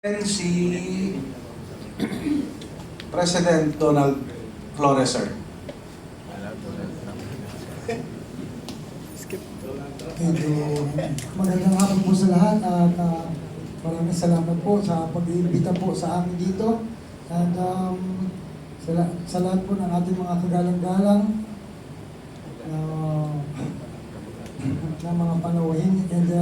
Si President Donald Flores, sir. Medyo magandang hapon po sa lahat at maraming salamat po sa pag-iimbita po sa amin dito at sa lahat po ng ating mga kagalang-galang na mga panauhin and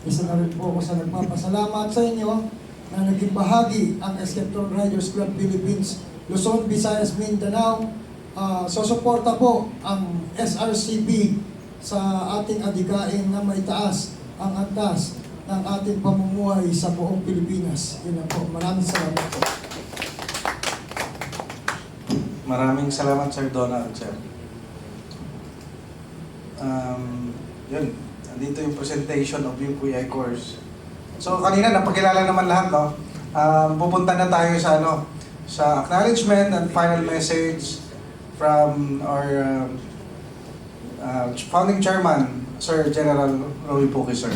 isa na rin po ako sa nagpapasalamat sa inyo na naging bahagi ang Escaptor Riders Club Philippines, Luzon, Visayas, Mindanao. Susuporta po ang SRCB sa ating adikain na maitaas ang antas ng ating pamumuhay sa buong Pilipinas. Yun lang po. Maraming salamat po. Maraming salamat, Sir Donald, sir. Yun. Andito yung presentation of UPI course. So kanina napakilala naman lahat, no? Pupunta na tayo sa sa acknowledgement and final message from our founding chairman, Sir General Roy Puki, sir.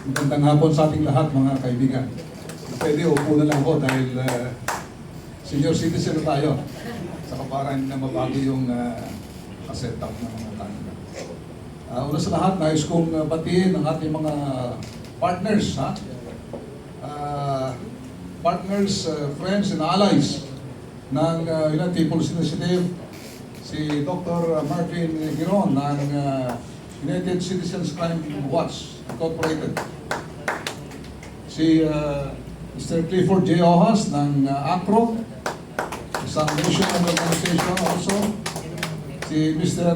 Magandang hapon sa ating lahat, mga kaibigan. Pwede upo na lang ako dahil senior citizen na tayo. Saka para hindi na mabago yung set up ng mga tayo. Una sa lahat, nais kong batiin ang ating mga partners, partners, friends and allies ng United People's Initiative, si Dr. Marvin Giron ng United Citizens Crime Watch Incorporated, si Mr. Clifford J. Ohas ng ACRO, isang national organization also, si Mr.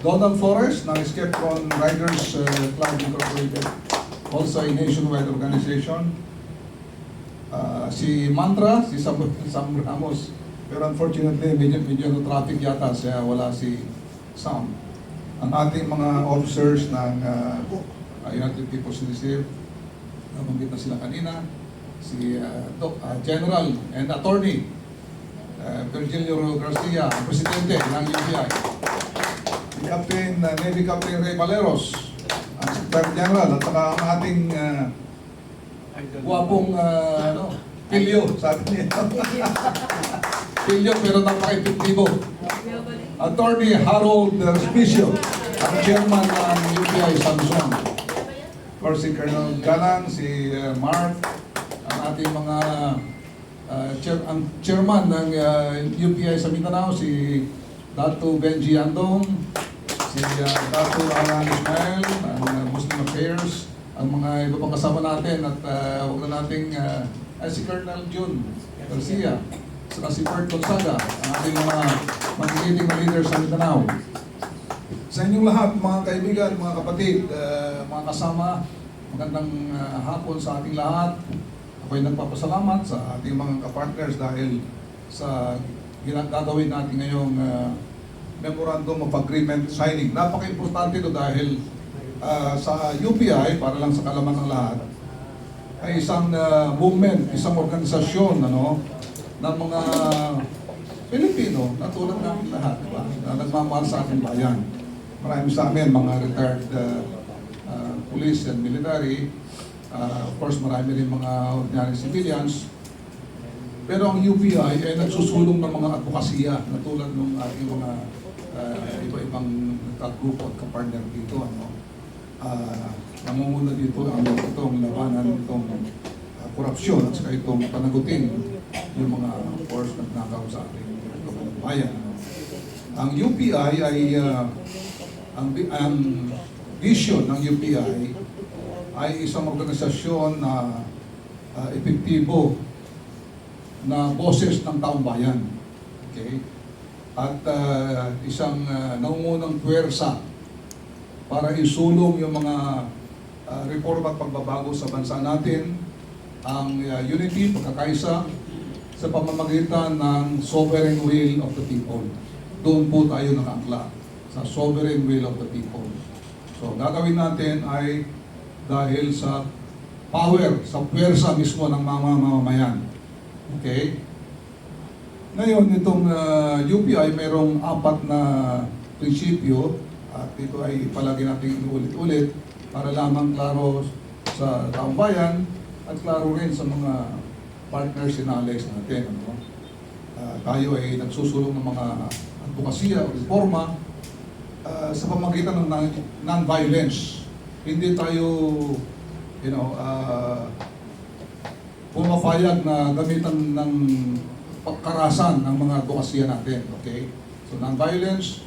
Donald Flores ng Escaptor Riders Club Incorporated, also a nationwide organization. Si Mantra, si Sam Ramos, pero unfortunately medyo traffic yata siya, wala si Sam. Ang ating mga officers ng United People's Initiative, nabanggit na sila kanina, si General and Attorney Virgilio Garcia, ang Presidente ng UPI. Captain, Navy Captain Ray Valeros, ang Secretary General, at saka ang ating guwapong Pilyo, sabi niya. Pilyo pero napaka-epektibo. Attorney Harold Respicio, ang Chairman ng UPI Samsung. Of course, si Colonel Galang, si Mark, ang ating mga ang Chairman ng UPI sa Mindanao, si Dato Benji Andong, si Dato Alan Ismail, ang Muslim Affairs, ang mga iba pang kasama natin, at huwag na nating si Colonel Jun Garcia, saka si Bert Gonzaga, ang ating mga magigiting na leaders sa Mindanao. Sa inyong lahat, mga kaibigan, mga kapatid, mga kasama, magandang hapon sa ating lahat. Ako'y nagpapasalamat sa ating mga kapartners dahil sa gagawin natin ngayong Memorandum of Agreement signing. Napaka-importante ito dahil sa UPI, para lang sa kalaman ng lahat, ay isang movement, isang organisasyon ng mga Pilipino na tulad namin lahat, diba? Na nagmamahal sa ating bayan. Marami sa amin, mga retired police and military. Of course, marami rin mga ordinary civilians. Pero ang UPI ay nagsusulong ng mga advokasya na tulad ng ating mga iba-ibang kagrupo at kapartner dito. Namumuna dito ang itong labanan, itong korupsyon at saka itong panagutin yung mga force na nakaw sa ating bayan. Ang UPI ay ang vision ng UPI ay isang organisasyon na epektibo na boses ng taong bayan. Okay? At isang nangungunang puwersa para isulong yung mga reforma at pagbabago sa bansa natin, ang unity, pagkakaisa, sa pamamagitan ng sovereign will of the people. Doon po tayo nakaangkla, sa sovereign will of the people. So, gagawin natin ay dahil sa power, sa puwersa mismo ng mga mamamayan. Okay? Ngayon, itong UPI mayroong 4 na prinsipyo at ito ay palagi natin inuulit-ulit para lamang klaro sa taong bayan at klaro rin sa mga partners in allies natin. Ano? Tayo ay nagsusulong ng mga advokasya o reforma sa pamamagitan ng non-violence. Hindi tayo pumapayag na gamitan ng karahasan ng mga advokasya natin. Okay? So non-violence,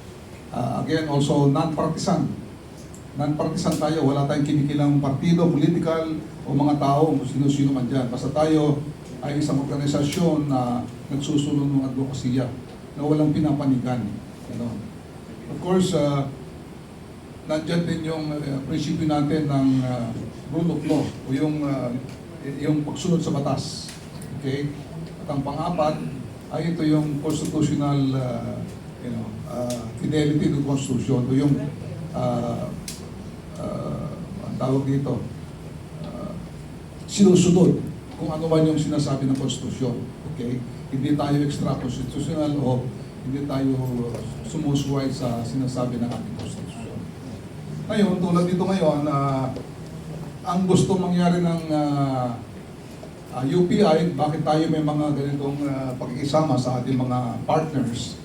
again also non-partisan. Non-partisan tayo, wala tayong kinikilang partido, political o mga tao, kung sino-sino man dyan. Basta tayo ay isang organisasyon na nagsusunod ng advokasya na walang pinapanigan. Of course, nandyan din yung prinsipyo natin ng rule of law o yung pagsunod sa batas. Okay? At ang pang-apat ay ito yung constitutional fidelity to Constitution o yung ang tawag dito sinusunod kung ano man yung sinasabi ng Konstitusyon. Okay? Hindi tayo extra-constitutional o hindi tayo sumusuway sa sinasabi ng ating Konstitusyon. Ngayon, tulad dito ngayon, ang gusto mangyari ng UPI, bakit tayo may mga ganitong pakikisama sa ating mga partners?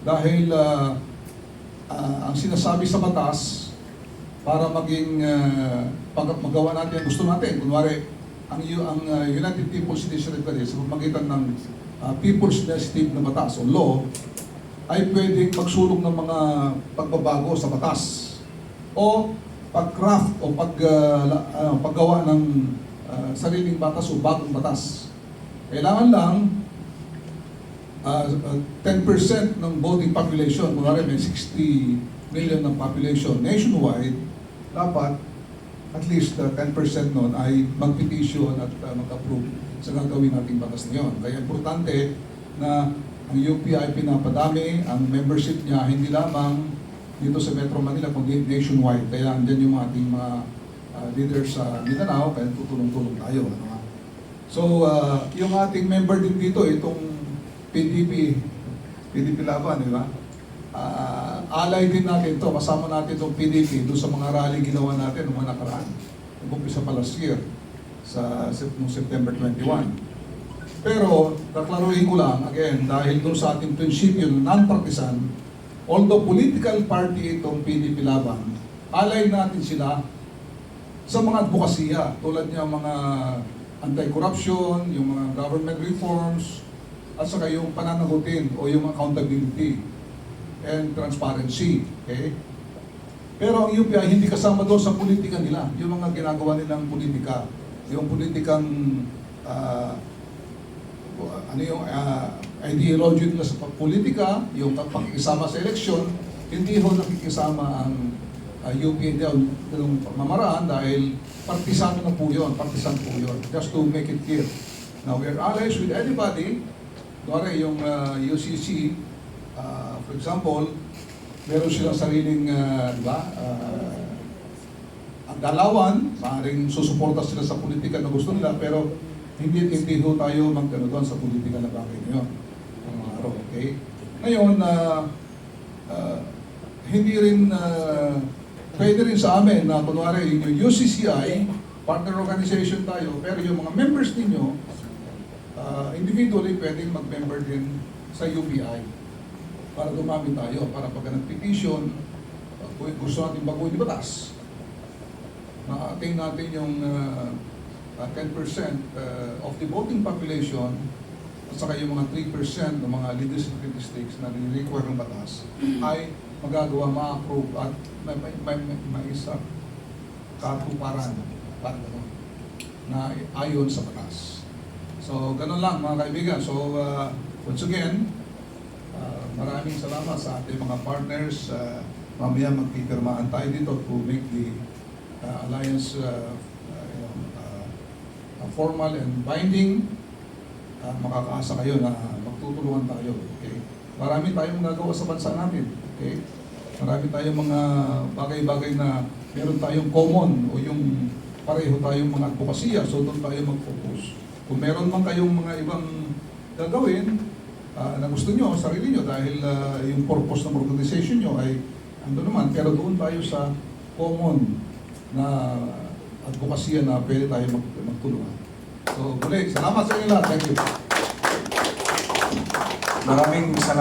Dahil ang sinasabi sa batas, para maging magawa natin ang gusto natin, kunwari, ang United People's Initiative sa pamamagitan ng People's Initiative na batas o law, ay pwedeng magsulong ng mga pagbabago sa batas o pag-craft o paggawa ng sariling batas o bagong batas. Kailangan lang 10% ng voting population, kunwari may 60 million ng population nationwide, dapat at least 10% nun ay mag-petition at mag-approve sa gagawin nating batas na yun. Kaya importante na ang UPI pinapadami, ang membership niya hindi lamang dito sa Metro Manila kundi nationwide. Kaya andyan yung ating mga leaders sa Mindanao, kaya tutulong-tulong tayo. Ano? So, yung ating member din dito, itong PDP Laban, di ba? Alay din natin to, kasama natin itong PDP doon sa mga rally ginawa natin noong mga nakaraan. Nag-umpisa pa last year, noong September 21. Pero, kaklaruhin ko lang, again, dahil doon sa ating prinsipyo ng non-partisan, although political party itong PDP Laban, alay natin sila sa mga advokasya, tulad niya mga anti-corruption, yung mga government reforms, at saka yung pananagutin o yung accountability and transparency. Okay? Pero ang UPI hindi kasama doon sa politika nila. Yung mga ginagawa nilang politika. Yung politikang ideology nila sa politika, yung pakikisama sa eleksyon, hindi ho nakikisama ang UPI ng pamamaraan dahil partisan na po yun. Partisan po yun. Just to make it clear. Now, we are allies with anybody. Kuwari yung UCC, for example, meron silang sariling ang dalawan, maaaring susuporta sila sa politika na gusto nila, pero hindi ho tayo magkano doon sa politika na bagay na yun. Okay? Ngayon, hindi rin pwede rin sa amin na kunwari yung UCCI, partner organization tayo, pero yung mga members ninyo, individually pwedeng mag-member din sa UPI para dumami tayo, para pag nag-petition, gusto natin baguhin yung batas, ma-attain natin yung 10% of the voting population at saka yung mga 3% ng mga legislative districts na nire-require ng batas ay magagawa, ma-approve at may isa katuparan na ayon sa batas. So, ganun lang mga kaibigan. So, once again, maraming salamat sa ating mga partners. Mamaya magpipirmaan tayo dito to make the alliance formal and binding. Makakaasa kayo na magtutulungan tayo. Okay? Marami tayong nagawa sa bansa natin. Okay? Marami tayong mga bagay-bagay na meron tayong common o yung pareho tayong mga advokasya. So, doon tayo mag-focus. Kung meron man kayong mga ibang gagawin na gusto nyo, sarili nyo, dahil yung purpose ng organization nyo ay ando naman, pero doon tayo sa common na advokasya na pwede tayo magtulungan. So, muli, salamat sa inyo lahat. Thank you. Maraming salamat.